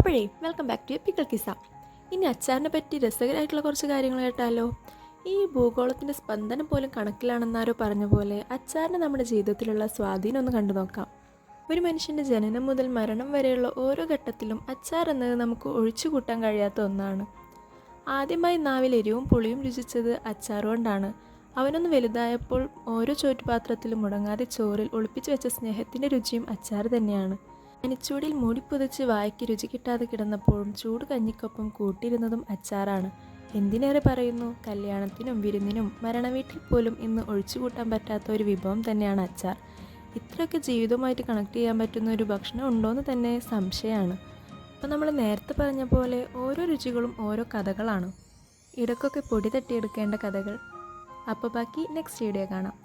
Welcome back to pickle Kissa. ഇനി അച്ചാറിനെ പറ്റി രസകരമായിട്ടുള്ള കുറച്ച് കാര്യങ്ങൾ കേട്ടാലോ. ഈ ഭൂഗോളത്തിൻ്റെ സ്പന്ദനം പോലും കണക്കിലാണെന്നാരോ പറഞ്ഞ പോലെ അച്ചാറിന് നമ്മുടെ ജീവിതത്തിലുള്ള സ്വാധീനം ഒന്ന് കണ്ടു നോക്കാം. ഒരു മനുഷ്യൻ്റെ ജനനം മുതൽ മരണം വരെയുള്ള ഓരോ ഘട്ടത്തിലും അച്ചാർ എന്നത് നമുക്ക് ഒഴിച്ചു കൂട്ടാൻ കഴിയാത്ത ഒന്നാണ്. ആദ്യമായി നാവിൽ എരിവും പുളിയും രുചിച്ചത് അച്ചാർ കൊണ്ടാണ്. അവനൊന്ന് വലുതായപ്പോൾ ഓരോ ചോറ്റുപാത്രത്തിലും മുടങ്ങാതെ ചോറിൽ ഒളിപ്പിച്ചു വെച്ച സ്നേഹത്തിൻ്റെ രുചിയും അച്ചാർ തന്നെയാണ്. പനിച്ചൂടിൽ മൂടിപ്പുതച്ച് വായ്ക്ക് രുചി കിട്ടാതെ കിടന്നപ്പോഴും ചൂട് കഞ്ഞിക്കൊപ്പം കൂട്ടിയിരുന്നതും അച്ചാറാണ്. എന്തിനേറെ പറയുന്നു, കല്യാണത്തിനും വിരുന്നിനും മരണവീട്ടിൽ പോലും ഇന്ന് ഒഴിച്ചുകൂട്ടാൻ പറ്റാത്ത ഒരു വിഭവം തന്നെയാണ് അച്ചാർ. ഇത്രയൊക്കെ ജീവിതവുമായിട്ട് കണക്ട് ചെയ്യാൻ പറ്റുന്ന ഒരു ഭക്ഷണം ഉണ്ടോയെന്ന് തന്നെ സംശയമാണ്. അപ്പോൾ നമ്മൾ നേരത്തെ പറഞ്ഞ പോലെ ഓരോ രുചികളും ഓരോ കഥകളാണ്. ഇടയ്ക്കൊക്കെ പൊടി തട്ടിയെടുക്കേണ്ട കഥകൾ. അപ്പോൾ ബാക്കി നെക്സ്റ്റ് വീഡിയോ കാണാം.